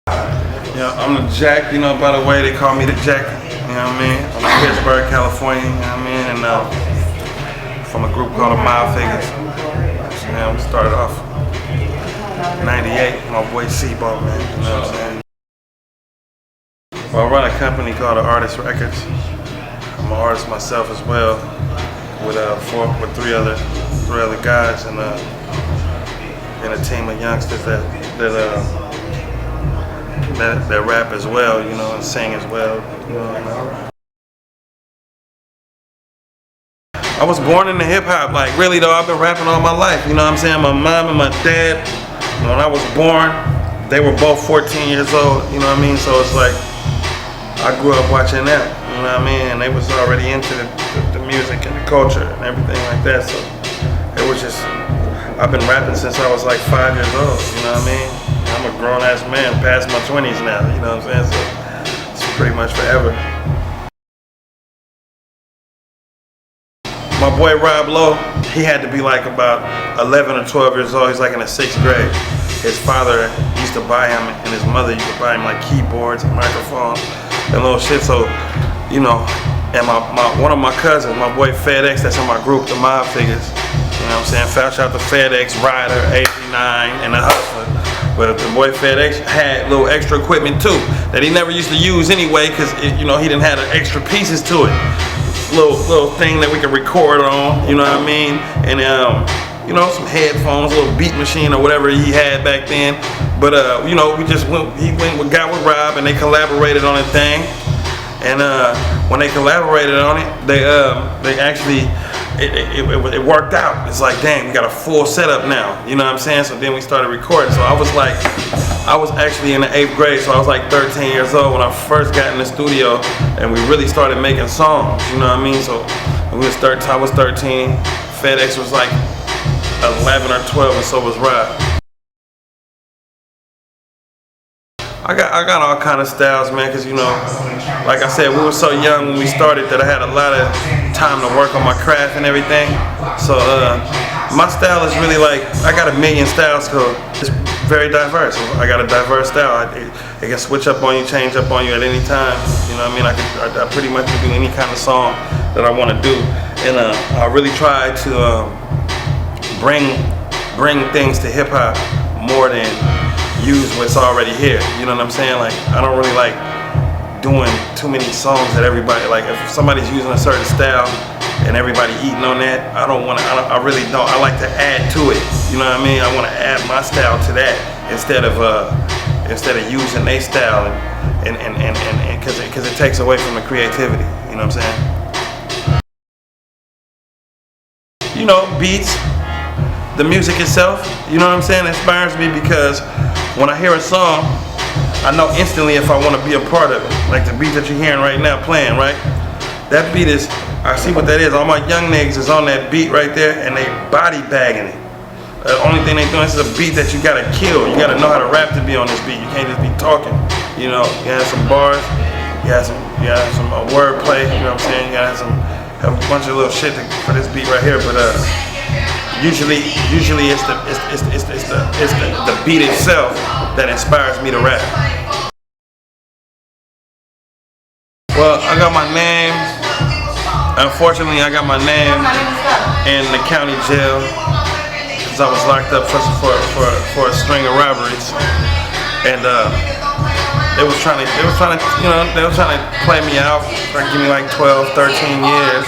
Yeah, I'm the Jack, you know, by the way, they call me the Jacka, you know what I mean? I'm from Pittsburgh, California, you know what I mean? And from a group called the Mild Figures. We started off in '98, my boy C-Ball, man, you know what I'm saying? Well, I run a company called Artist Records. I'm an artist myself as well, with three other guys and a team of youngsters that rap as well, you know, and sing as well, you know. I was born into hip hop, like really though. I've been rapping all my life, you know what I'm saying? My mom and my dad, when I was born, they were both 14 years old, you know what I mean? So it's like I grew up watching that, you know what I mean? And they was already into the music and the culture and everything like that. So it was just, I've been rapping since I was like 5 years old, you know what I mean? I'm a grown ass man, past my 20s now, you know what I'm saying? So it's pretty much forever. My boy Rob Lowe, he had to be like about 11 or 12 years old. He's like in the 6th grade. His father used to buy him, and his mother used to buy him like keyboards and microphones and little shit. So, you know, and one of my cousins, my boy FedEx, that's in my group, the Mob Figures. You know what I'm saying? Shout out to FedEx, Ryder, 89, and the Hustler. But the boy FedEx had little extra equipment too that he never used to use anyway, because you know he didn't have the extra pieces to it. Little thing that we could record on, you know what I mean? And you know, some headphones, a little beat machine or whatever he had back then. But you know, he got with Rob and they collaborated on a thing. And when they collaborated on it, they actually it worked out. It's like, dang, we got a full setup now. You know what I'm saying? So then we started recording. So I was actually in the 8th grade, so I was like 13 years old when I first got in the studio and we really started making songs. You know what I mean? So I was 13. FedEx was like 11 or 12, and so was Rob. I got all kind of styles, man, because, you know, like I said, we were so young when we started that I had a lot of time to work on my craft and everything. So my style is really like, I got a million styles, so it's very diverse. I got a diverse style. It can switch up on you, change up on you at any time. You know what I mean? I pretty much can do any kind of song that I want to do. And I really try to bring things to hip hop more than use what's already here. You know what I'm saying? Like, I don't really like doing too many songs that everybody, like if somebody's using a certain style and everybody eating on that, I really don't. I like to add to it. You know what I mean? I want to add my style to that instead of using their style and because it takes away from the creativity. You know what I'm saying? You know, beats, the music itself, you know what I'm saying, inspires me because when I hear a song, I know instantly if I want to be a part of it. Like the beat that you're hearing right now playing, right? That beat is, I see what that is. All my young niggas is on that beat right there and they body bagging it. The only thing they doing is a beat that you gotta kill. You gotta know how to rap to be on this beat. You can't just be talking. You know, you have some bars, you have some wordplay, you know what I'm saying? You gotta have a bunch of little shit for this beat right here, but usually it's the beat itself that inspires me to rap. Well, I got my name. Unfortunately, I got my name in the county jail because I was locked up for a string of robberies, and they was trying to play me out, trying to give me like 12, 13 years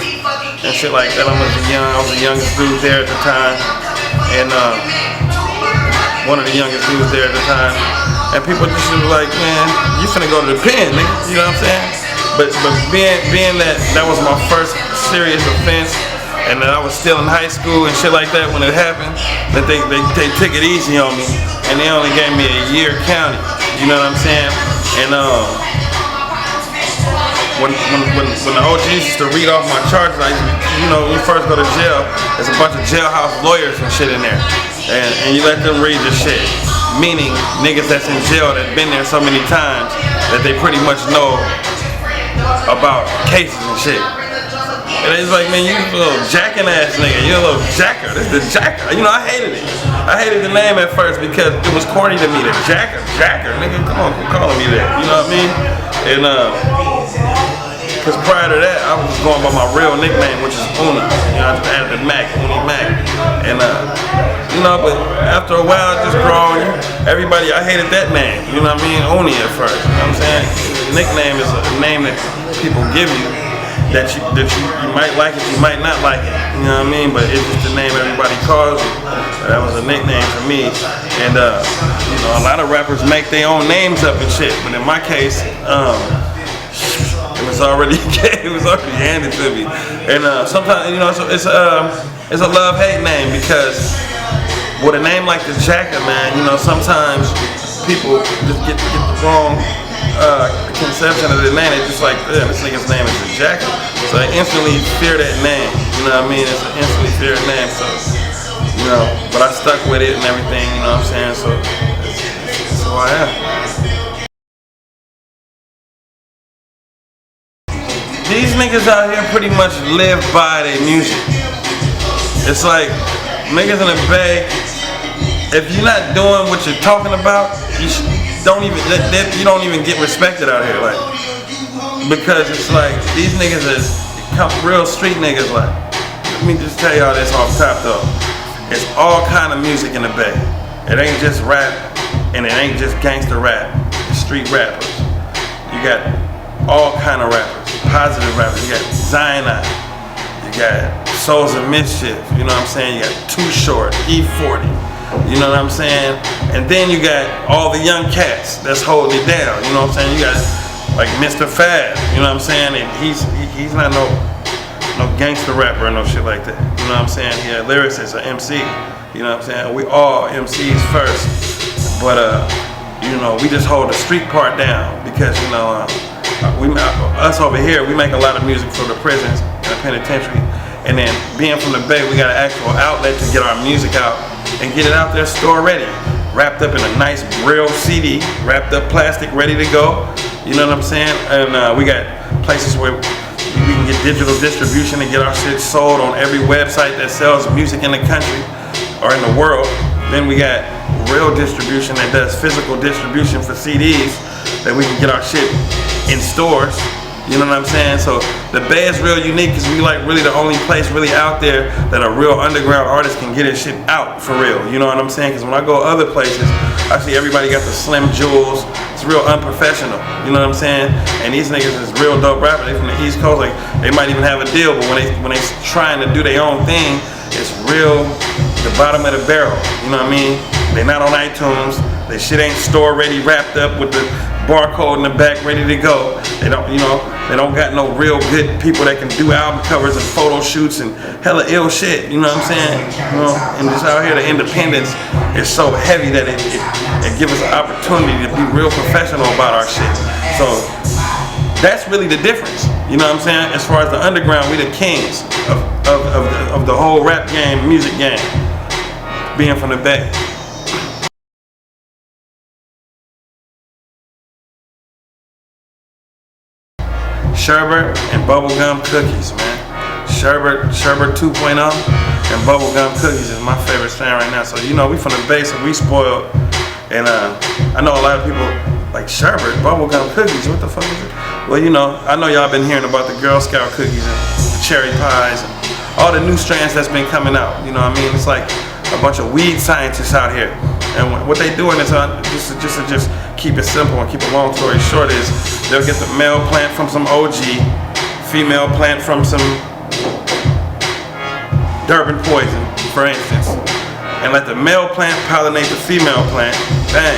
and shit like that. I was the youngest dude there at the time, and one of the youngest dudes there at the time, and people just was like, man, you finna go to the pen, nigga. You know what I'm saying? But being that was my first serious offense, and that I was still in high school and shit like that when it happened, that they took it easy on me, and they only gave me a year county. You know what I'm saying? And when the OGs used to read off my charges, you know, when you first go to jail, there's a bunch of jailhouse lawyers and shit in there, and you let them read the shit. Meaning niggas that's in jail that been there so many times that they pretty much know about cases and shit. And it's like, man, you a little jacking ass nigga, you a little jacker. This is the jacker. You know, I hated it. I hated the name at first because it was corny to me. The Jacka, nigga, come on, quit calling me that. You know what I mean? And because prior to that, I was just going by my real nickname, which is Uni. You know, I just added the Mac, Uni Mac. And you know, but after a while, just growing, everybody, I hated that name. You know what I mean? Uni at first. You know what I'm saying? Nickname is a name that people give you. That you might like it, you might not like it. You know what I mean? But it's just the name everybody calls you. That was a nickname for me. And you know, a lot of rappers make their own names up and shit. But in my case, it was already handed to me. And sometimes, you know, it's a love-hate name because with a name like the Jacka, man, you know, sometimes people just get the wrong conception of the name. It's just like, this nigga's name is the Jacka. So they instantly fear that name. You know what I mean? It's an instantly feared name. So, you know, but I stuck with it and everything, you know what I'm saying? So, that's who I am. These niggas out here pretty much live by their music. It's like, niggas in the Bay, if you're not doing what you're talking about, you don't even get respected out here, like, because it's like these niggas is real street niggas. Like, let me just tell y'all this off top though, it's all kind of music in the Bay. It ain't just rap, and it ain't just gangster rap. It's street rappers. You got all kind of rappers, positive rappers. You got Zionite, you got Souls of Mischief. You know what I'm saying? You got Too Short, E40. You know what I'm saying? And then you got all the young cats that's holding it down. You know what I'm saying? You got like Mr. Fab. You know what I'm saying? And he's not no gangster rapper or no shit like that. You know what I'm saying? He a lyricist, an MC. You know what I'm saying? We all MCs first, but you know, we just hold the street part down because, you know, us over here, we make a lot of music for the prisons and the penitentiary. And then being from the Bay, we got an actual outlet to get our music out and get it out there store ready, wrapped up in a nice real CD, wrapped up plastic, ready to go. You know what I'm saying? And we got places where we can get digital distribution and get our shit sold on every website that sells music in the country or in the world. Then we got real distribution that does physical distribution for CDs that we can get our shit in stores. You know what I'm saying? So the Bay is real unique because we like really the only place really out there that a real underground artist can get his shit out for real. You know what I'm saying? Because when I go other places, I see everybody got the slim jewels. It's real unprofessional. You know what I'm saying? And these niggas is real dope rappers. They from the East Coast, like they might even have a deal, but when they trying to do their own thing, it's real the bottom of the barrel. You know what I mean? They not on iTunes. They shit ain't store ready, wrapped up with the barcode in the back, ready to go. They don't, you know, they don't got no real good people that can do album covers and photo shoots and hella ill shit. You know what I'm saying? You know, and just out here, the independence is so heavy that it gives us an opportunity to be real professional about our shit. So that's really the difference. You know what I'm saying? As far as the underground, we the kings of the whole rap game, music game, being from the Bay. Sherbet and bubblegum cookies, man. Sherbet 2.0 and bubblegum cookies is my favorite strain right now. So, you know, we from the Bay, so we spoiled. And I know a lot of people like sherbet, bubblegum cookies. What the fuck is it? Well, you know, I know y'all been hearing about the Girl Scout cookies and the cherry pies and all the new strands that's been coming out. You know what I mean? It's like a bunch of weed scientists out here. And what they doing is just keep it simple and keep a long story short is they'll get the male plant from some OG, female plant from some Durban poison, for instance, and let the male plant pollinate the female plant. Bang!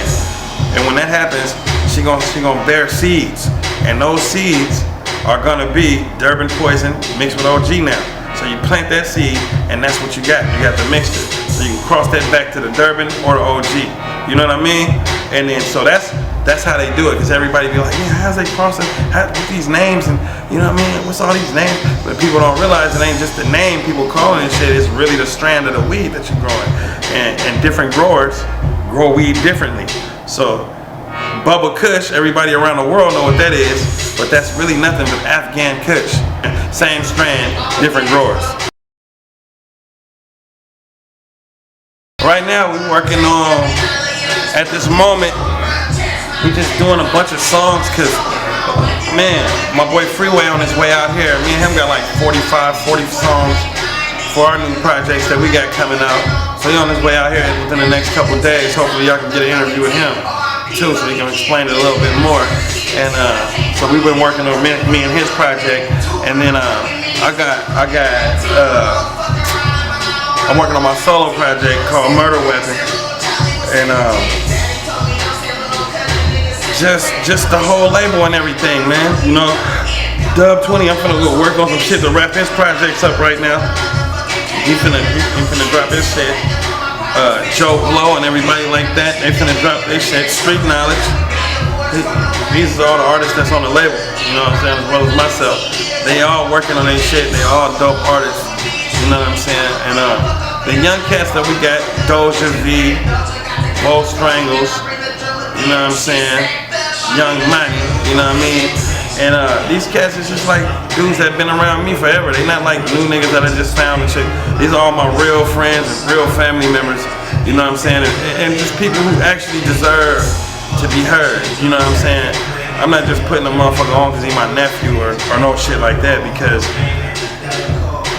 And when that happens, she gonna bear seeds, and those seeds are gonna be Durban poison mixed with OG now. So you plant that seed, and that's what you got. You got the mixture. So you can cross that back to the Durban or the OG. You know what I mean? And then so that's how they do it. Because everybody be like, yeah, how's they crossing? With these names and you know what I mean? What's all these names? But people don't realize it ain't just the name people calling it shit. It's really the strand of the weed that you're growing. And different growers grow weed differently. So Bubba Kush, everybody around the world know what that is, but that's really nothing but Afghan Kush. Same strand, different growers. Right now we're working on, at this moment, we just doing a bunch of songs cause, man, my boy Freeway on his way out here. Me and him got like 45, 40 songs for our new projects that we got coming out. So he's on his way out here within the next couple of days. Hopefully y'all can get an interview with him too, so he can explain it a little bit more. And so we've been working on me and his project, and then I'm working on my solo project called Murder Weapon, and just the whole label and everything, man. You know, Dub 20, I'm finna go work on some shit to wrap his projects up right now. He finna drop his shit. Joe Blow and everybody like that, they finna drop their shit. Street Knowledge. These are all the artists that's on the label, you know what I'm saying, as well as myself. They all working on their shit. They all dope artists, you know what I'm saying. And the young cats that we got, Doja V, Bo Strangles, you know what I'm saying, Young Money, you know what I mean. And these cats is just like dudes that been around me forever. They not like new niggas that I just found and shit. These are all my real friends and real family members, you know what I'm saying? And just people who actually deserve to be heard, you know what I'm saying? I'm not just putting a motherfucker on because he's my nephew or no shit like that, because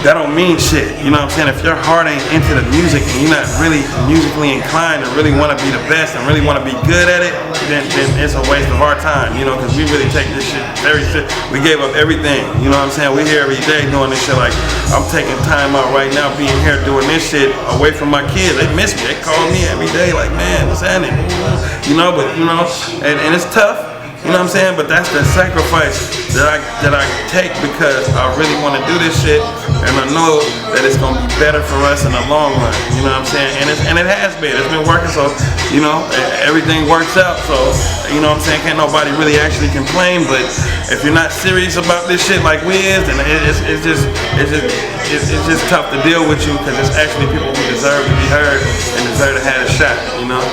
that don't mean shit, you know what I'm saying? If your heart ain't into the music and you're not really musically inclined and really want to be the best and really want to be good at it, then it's a waste of our time, you know, because we really take this shit very serious. We gave up everything, you know what I'm saying? We here every day doing this shit. Like, I'm taking time out right now being here doing this shit away from my kids. They miss me. They call me every day like, man, what's happening? You know, but, you know, and it's tough. You know what I'm saying? But that's the sacrifice that I take because I really want to do this shit, and I know that it's gonna be better for us in the long run. You know what I'm saying? And it has been. It's been working. So, you know, everything works out. So, you know what I'm saying? Can't nobody really actually complain. But if you're not serious about this shit like we is, then it's just tough to deal with you, because it's actually people who deserve to be heard and deserve to have a shot. You know?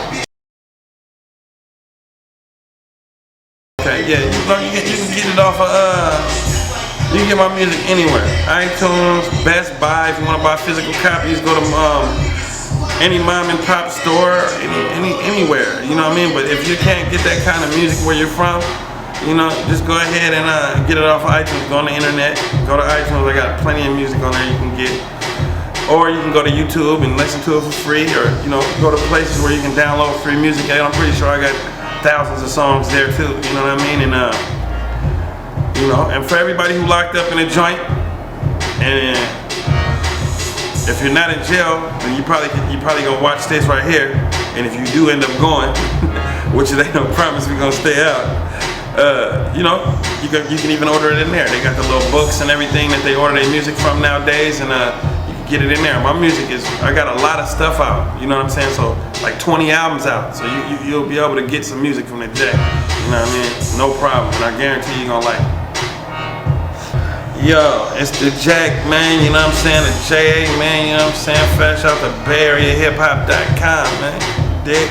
Okay, yeah, you can get it off of, you can get my music anywhere. iTunes, Best Buy. If you want to buy physical copies, go to any mom and pop store, anywhere, you know what I mean? But if you can't get that kind of music where you're from, you know, just go ahead and get it off of iTunes. Go on the internet, go to iTunes. I got plenty of music on there you can get. Or you can go to YouTube and listen to it for free, or, you know, go to places where you can download free music. I'm pretty sure I got thousands of songs there too, you know what I mean? And you know, and for everybody who locked up in a joint, and if you're not in jail, then you probably gonna watch this right here. And if you do end up going, which they don't promise we're gonna stay out, you know, you can even order it in there. They got the little books and everything that they order their music from nowadays, and get it in there. My music I got a lot of stuff out, you know what I'm saying? So like 20 albums out, so you'll be able to get some music from the Jack, you know what I mean? No problem, and I guarantee you're gonna like it. Yo, it's the Jack, man, you know what I'm saying? The J.A., man, you know what I'm saying? Fresh out the Bay Area hiphop.com, man. Dick.